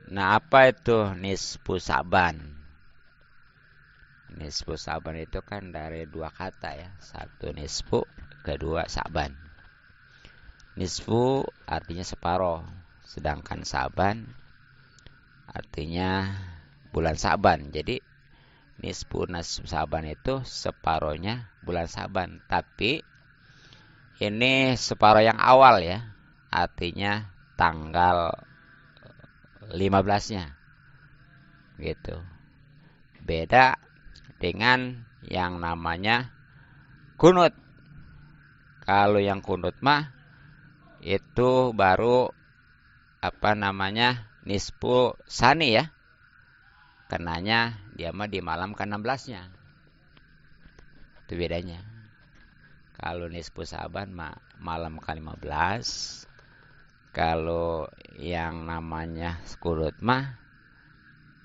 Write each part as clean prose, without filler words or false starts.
Nah, apa itu nisfu Sa'ban? Nisfu Sa'ban itu kan dari dua kata ya. Satu nisfu, kedua Sa'ban. Nisfu artinya separuh, sedangkan Sa'ban artinya bulan Sa'ban. Jadi nisfu Sa'ban itu separuhnya bulan Sa'ban. Tapi ini separuh yang awal ya. Artinya tanggal 15-nya gitu. Beda dengan yang namanya kunut. Kalau yang kunut mah itu baru nisfu sani ya. Kenanya dia mah di malam ke-16-nya. Itu bedanya. Kalau nisfu Sa'ban mah malam ke-15. Kalau yang namanya kunut mah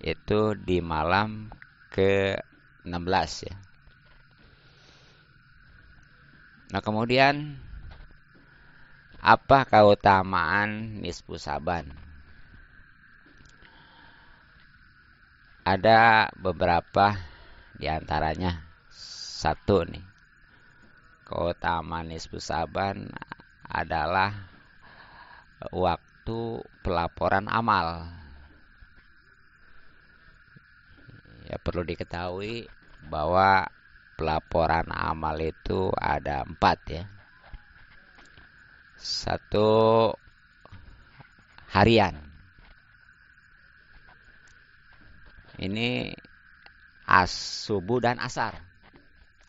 itu di malam ke-16 ya. Nah, kemudian apa keutamaan nisfu Sa'ban? Ada beberapa di antaranya. Satu nih, keutamaan nisfu Sa'ban adalah waktu pelaporan amal. Ya, perlu diketahui bahwa pelaporan amal itu ada 4 ya. Satu, harian. Ini subuh dan asar.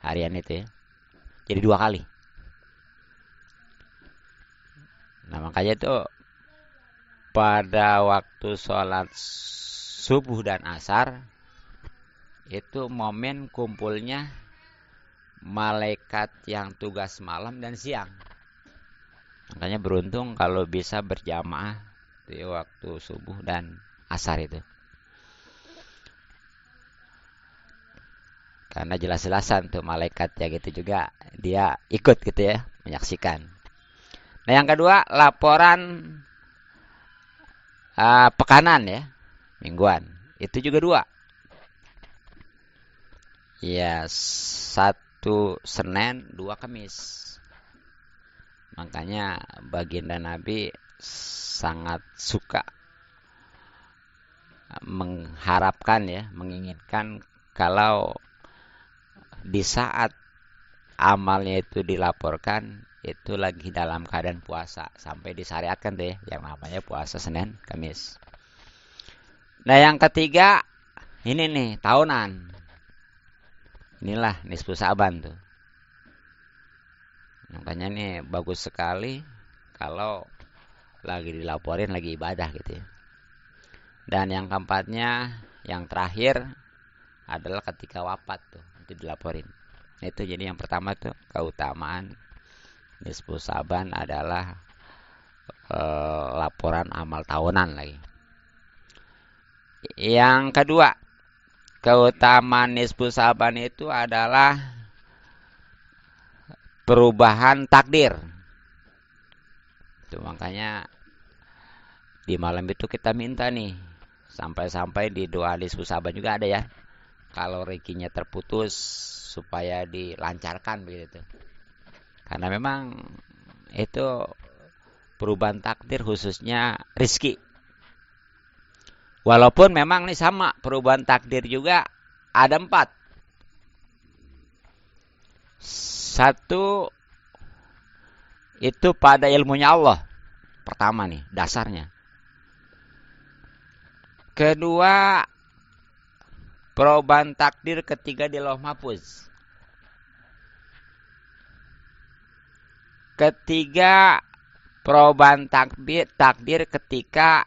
Harian itu ya. Jadi 2 kali. Nah, makanya itu pada waktu sholat subuh dan asar itu momen kumpulnya malaikat yang tugas malam dan siang. Makanya beruntung kalau bisa berjamaah di waktu subuh dan asar itu. Karena jelas-jelasan tuh malaikat ya gitu juga dia ikut gitu ya, menyaksikan. Nah, yang kedua, laporan pekanan ya, mingguan. Itu juga 2. Ya, 1 Senin, 2 Kamis. Makanya baginda Nabi sangat suka mengharapkan ya, menginginkan kalau di saat amalnya itu dilaporkan itu lagi dalam keadaan puasa, sampai disyariatkan deh yang namanya puasa Senin Kamis. Nah, yang ketiga ini nih tahunan. Inilah nisfu Sa'ban tuh. Makanya nih bagus sekali kalau lagi dilaporin lagi ibadah gitu ya. Dan yang keempatnya, yang terakhir adalah ketika wafat tuh, itu dilaporin. Itu jadi yang pertama tuh keutamaan nisfu Sa'ban adalah laporan amal tahunan lagi. Yang kedua, keutamaan nisfu Sa'ban itu adalah perubahan takdir. Itu makanya di malam itu kita minta nih, sampai-sampai di doa nisfu Sa'ban juga ada ya. Kalau rezekinya terputus supaya dilancarkan begitu. Karena memang itu perubahan takdir khususnya rizki. Walaupun memang nih sama perubahan takdir juga ada 4. Satu itu pada ilmunya Allah. Pertama nih dasarnya. Kedua, perubahan takdir ketiga di Lauh Mahfuz. Ketiga, perubahan takdir ketika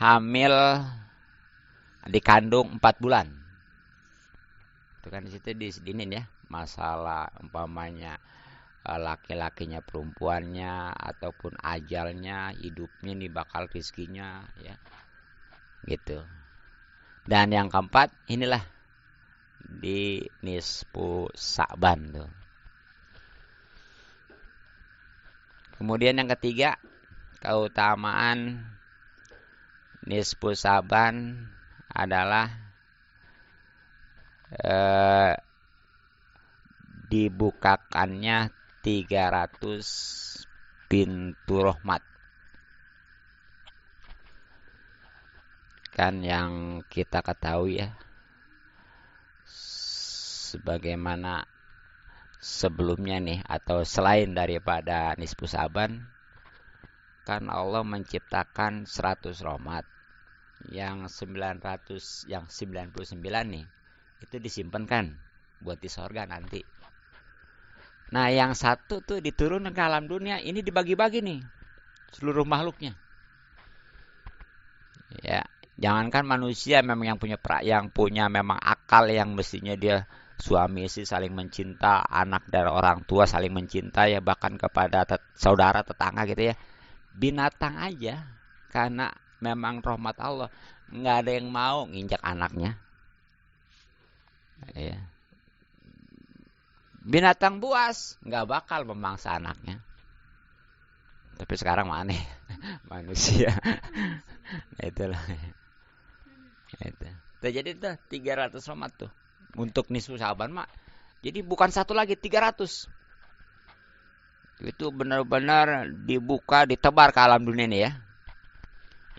hamil dikandung 4 bulan. Itu kan di situ disedinin ya, masalah umpamanya laki-lakinya perempuannya ataupun ajalnya, hidupnya nih bakal rezekinya ya. Gitu. Dan yang keempat inilah di nisfu Sa'ban tuh. Kemudian yang ketiga, keutamaan nisfu Saban adalah dibukakannya 300 pintu rahmat. Kan yang kita ketahui ya, sebagaimana sebelumnya nih, atau selain daripada nisfu Saban, kan Allah menciptakan 100 rahmat. Yang 900, yang 99 nih, itu disimpan kan buat di sorga nanti. Nah, yang satu tuh diturunkan ke alam dunia, ini dibagi-bagi nih seluruh makhluknya. Ya, jangankan manusia memang yang punya memang akal, yang mestinya dia suami istri saling mencinta, anak dan orang tua saling mencinta ya, bahkan kepada saudara tetangga gitu ya. Binatang aja karena memang rahmat Allah nggak ada yang mau nginjak anaknya. Ya. Binatang buas nggak bakal memangsa anaknya. Tapi sekarang mana manusia? Itulah. Itu. Jadi itu 300 rahmat tuh untuk nisfu Saban mak. Jadi bukan satu lagi, 300. Itu benar-benar dibuka, ditebar ke alam dunia nih ya.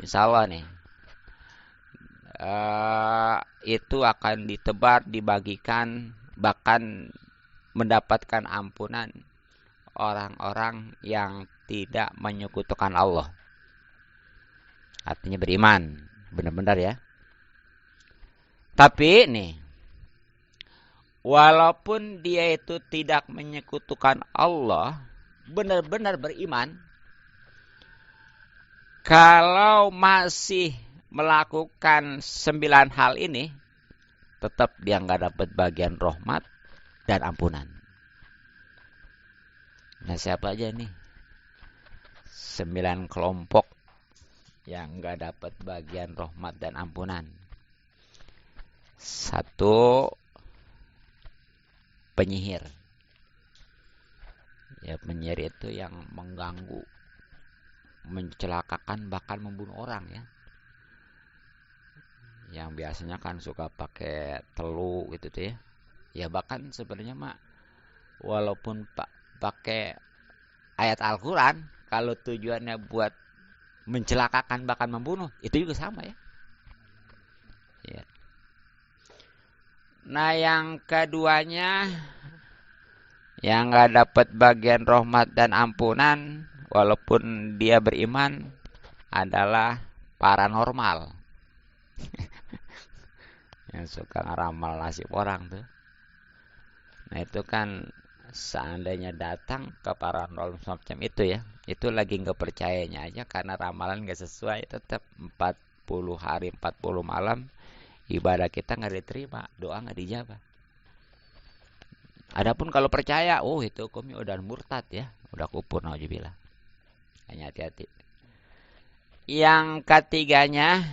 Insya Allah nih. Itu akan ditebar, dibagikan, bahkan mendapatkan ampunan orang-orang yang tidak menyekutukan Allah. Artinya beriman, benar-benar ya. Tapi nih, walaupun dia itu tidak menyekutukan Allah, benar-benar beriman, kalau masih melakukan 9 hal ini, tetap dia nggak dapat bagian rahmat dan ampunan. Nah, siapa aja nih 9 kelompok yang nggak dapat bagian rahmat dan ampunan? 1, penyihir. Ya, penyihir itu yang mengganggu, mencelakakan, bahkan membunuh orang ya. Yang biasanya kan suka pakai telu gitu tuh ya. Ya bahkan sebenarnya mak, walaupun pakai ayat Al-Quran, kalau tujuannya buat mencelakakan bahkan membunuh, itu juga sama ya. Ya. Nah, yang keduanya, yang nggak dapat bagian rahmat dan ampunan walaupun dia beriman, adalah paranormal. Yang suka ngeramal nasib orang tuh. Nah, itu kan seandainya datang ke paranormal semacam itu ya, itu lagi nggak percayanya aja karena ramalan nggak sesuai, tetap 40 hari 40 malam ibadah kita nggak diterima, doa nggak dijabah. Adapun kalau percaya, oh itu hukumnya udah murtad ya, udah kufur, nauzubillah. Hanya hati-hati. Yang ketiganya,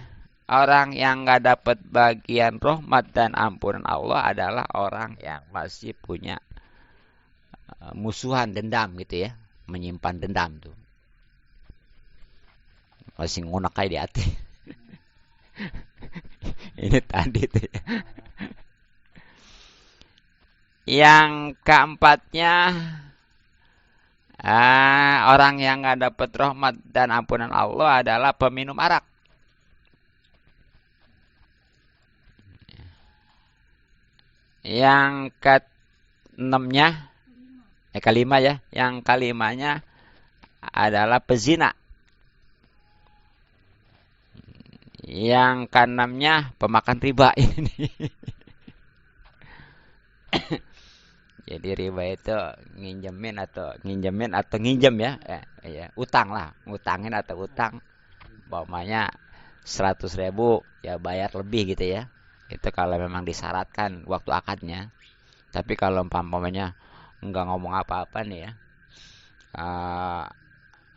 orang yang nggak dapat bagian rahmat dan ampunan Allah adalah orang yang masih punya musuhan, dendam gitu ya, menyimpan dendam tuh, masih ngunak di hati. Ini tadi tuh ya. Yang keempatnya, orang yang nggak dapat rahmat dan ampunan Allah adalah peminum arak. Yang keenamnya, kelima ya, yang kelimanya adalah pezina. Yang keenamnya pemakan riba ini. Jadi riba itu nginjem ya, ya, utang lah, ngutangin atau utang, umpamanya 100.000 ya bayar lebih gitu ya. Itu kalau memang disyaratkan waktu akadnya. Tapi kalau umpamanya nggak ngomong apa-apa nih ya,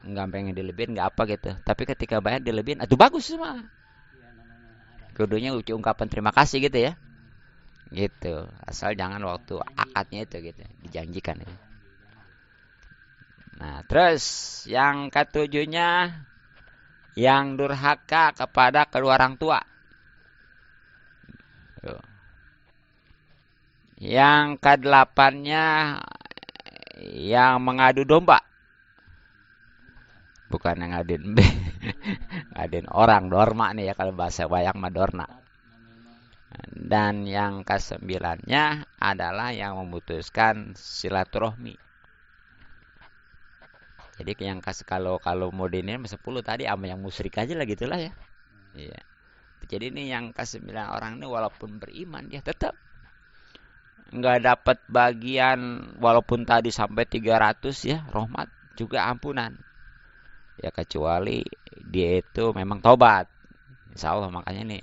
nggak pengen dilebihin nggak apa gitu. Tapi ketika bayar dilebihin, itu bagus semua. Kudunya ungkapan terima kasih gitu ya. Gitu, asal jangan waktu akadnya itu gitu dijanjikan itu. Nah, terus yang ketujuhnya, yang durhaka kepada kedua orang tua. Yang ke-8-nya yang mengadu domba. Bukan yang ngaduin ngaduin orang, dorma nih ya kalau bahasa wayang mah dorna. Dan yang ke-9-nya adalah yang memutuskan silaturahmi. Jadi yang kalau mau dinin 10 tadi sama yang musyrik aja lah gitulah ya. Iya. Jadi ini yang ke-9 orang ini walaupun beriman dia tetap nggak dapat bagian, walaupun tadi sampai 300 ya rahmat juga ampunan. Ya kecuali dia itu memang tobat. Insya Allah makanya nih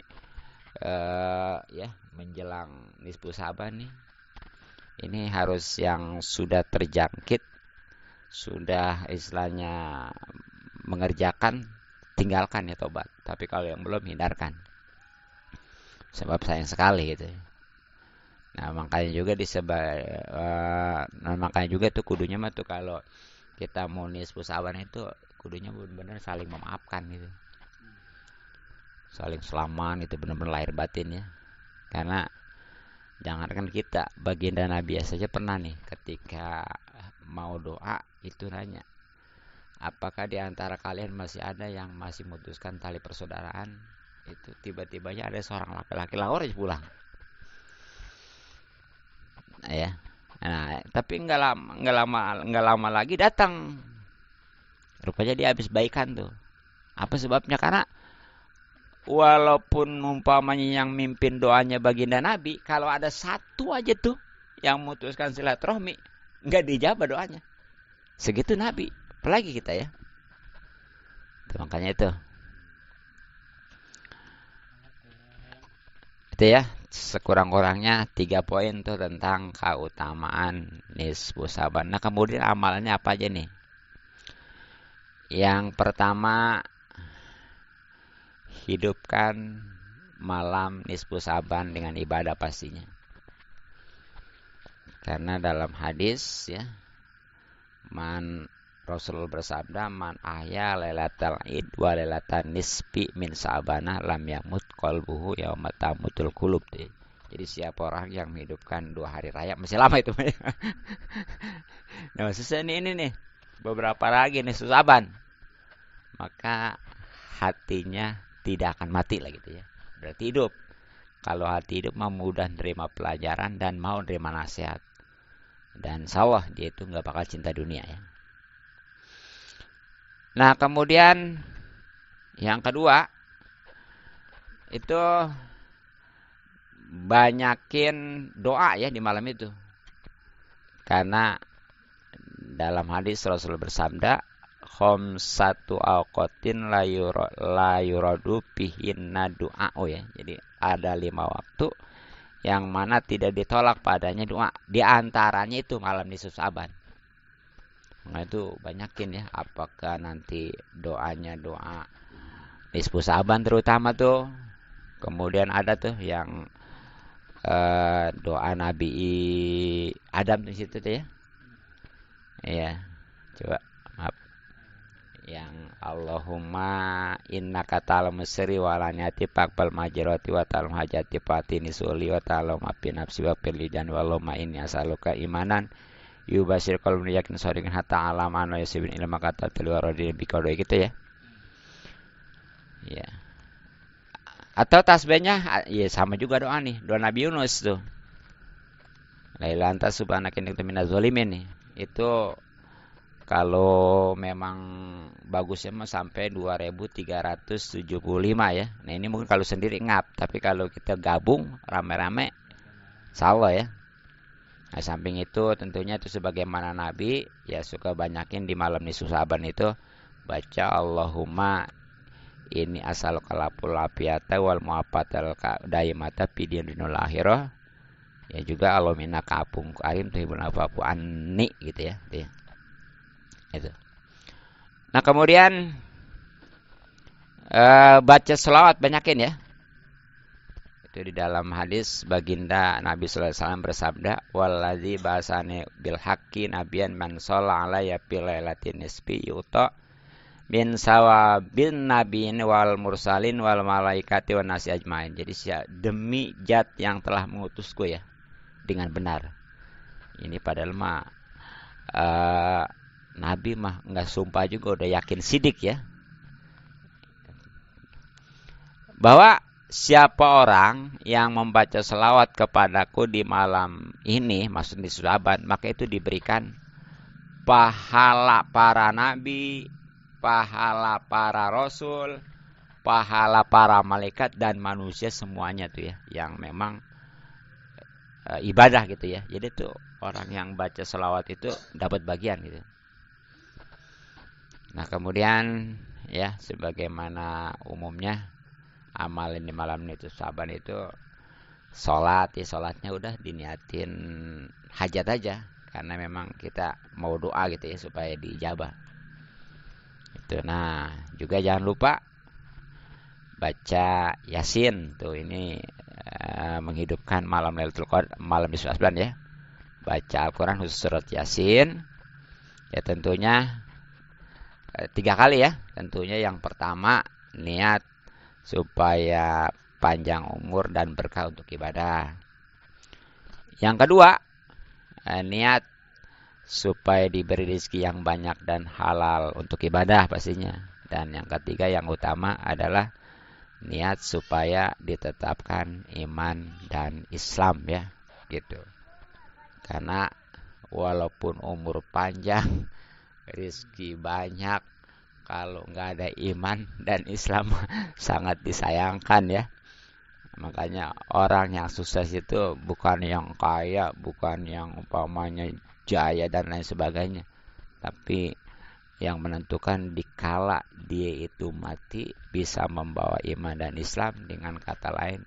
ya menjelang nisfu Sa'ban nih ini harus yang sudah terjangkit, sudah istilahnya mengerjakan, tinggalkan ya tobat. Tapi kalau yang belum hindarkan. Sebab sayang sekali gitu. Nah, makanya juga makanya juga tuh kudunya mah tuh kalau kita mau nisfu Sa'ban itu kudunya benar-benar saling memaafkan gitu. Saling selaman itu benar-benar lahir batin ya. Karena jangankan kita, baginda Nabi saja pernah nih ketika mau doa itu nanya, apakah di antara kalian masih ada yang masih memutuskan tali persaudaraan? Itu tiba-tibanya ada seorang laki-laki lahir pulang. Ya. Nah, tapi nggak lama lagi datang. Rupanya dia habis baikan tuh. Apa sebabnya? Karena walaupun umpamanya yang mimpin doanya baginda Nabi, kalau ada satu aja tuh yang memutuskan silaturahmi, nggak dijabah doanya. Segitu Nabi. Apalagi kita ya. Itu makanya itu. Itu ya, sekurang-kurangnya 3 poin tuh tentang keutamaan nisfu Sa'ban. Nah, kemudian amalannya apa aja nih? Yang pertama, hidupkan malam nisfu Sa'ban dengan ibadah pastinya. Karena dalam hadis ya, Rasul bersabda, man ahya lailatal id wa lailatan nisfi min Sa'bana lam yamut qalbuhu yauma tamutul qulub. Jadi siapa orang yang menghidupkan 2 hari raya, masih lama itu. Nah, maksudnya ini nih, beberapa lagi nih Sa'ban. Maka hatinya tidak akan mati lah gitu ya. Berarti hidup. Kalau hati hidup mah mudah nerima pelajaran dan mau nerima nasihat. Dan sawah dia itu nggak bakal cinta dunia ya. Nah, kemudian yang kedua itu banyakin doa ya di malam itu. Karena dalam hadis Rasul bersabda, khamsatu awqatin la yuradu fihinna du'a ya. Jadi ada 5 waktu yang mana tidak ditolak padanya doa. Di antaranya itu malam nisfu Sa'ban. Nah, itu banyakin ya. Apakah nanti doanya doa nisfu Sa'ban terutama tuh. Kemudian ada tuh yang doa Nabi Adam di situ tuh ya. Iya. Coba maaf. Yang Allahumma innaka ta'lamu sirri wa alaniyati faqbal majrati wa ta'lam hajati fatini suli wa ta'lam api nafsi wa firlidan wa Allahumma inni as'aluka imanan yubashir qalbun yakin sadiqan hatta alaman wa yasibin ilma kata tilwaradin bikodo gitu ya. Ya. Atau tasbihnya ya sama juga doa nih, doa Nabi Yunus tuh. Laila anta subhanaka inni kuntu minaz zalimin nih. Itu kalau memang bagusnya mah sampai 2375 ya. Nah, ini mungkin kalau sendiri ngap, tapi kalau kita gabung rame-rame salah ya. Nah, samping itu tentunya itu sebagaimana Nabi ya suka banyakin di malam nisfu Sa'ban itu baca Allahumma ini asal kalapul afiata wal muafatal daimata fidinul akhirah. Ya juga Allahumma ka'apung karim tuhibul afafu anni gitu ya. Itu. Nah, kemudian baca selawat banyakin ya. Itu di dalam hadis baginda Nabi sallallahu alaihi wasallam bersabda, wallazi ba'asani bil haqqi nabiyyan man shalla alayya fil lailatin nisfi yuta min sawabin nabiin wal mursalin wal malaikati wan nasi ajmain. Jadi demi zat yang telah mengutusku ya dengan benar. Ini padahal mah Nabi mah nggak sumpah juga udah yakin sidik ya. Bahwa siapa orang yang membaca selawat kepadaku di malam ini, maksudnya di Syaban, maka itu diberikan pahala para nabi, pahala para rasul, pahala para malaikat dan manusia semuanya tuh ya, yang memang ibadah gitu ya. Jadi tuh orang yang baca selawat itu dapat bagian gitu. Nah kemudian ya sebagaimana umumnya amal ini malam itu Syaban itu sholat ya, sholatnya udah diniatin hajat aja karena memang kita mau doa gitu ya supaya diijabah. Itu. Nah, juga jangan lupa baca Yasin tuh, ini menghidupkan malam Lailatul Qadar, malam di 11 ya. Baca Al-Qur'an khusus surat Yasin. Ya tentunya 3 kali ya. Tentunya yang pertama niat supaya panjang umur dan berkah untuk ibadah. Yang kedua, niat supaya diberi rezeki yang banyak dan halal untuk ibadah pastinya. Dan yang ketiga yang utama adalah niat supaya ditetapkan iman dan Islam ya, gitu. Karena walaupun umur panjang, rezeki banyak, kalau nggak ada iman dan Islam sangat disayangkan ya. Makanya orang yang sukses itu bukan yang kaya, bukan yang umpamanya jaya dan lain sebagainya, tapi yang menentukan dikala dia itu mati bisa membawa iman dan Islam, dengan kata lain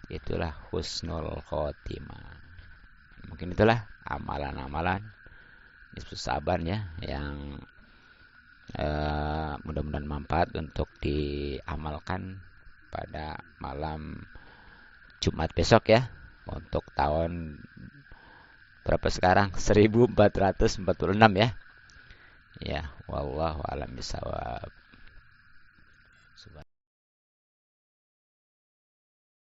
itulah husnul khotimah. Mungkin itulah amalan-amalan nisfu Syaban ya yang mudah-mudahan manfaat untuk diamalkan pada malam Jumat besok ya, untuk tahun berapa sekarang? 1446 ya. Ya, wallahu a'lam bishawab.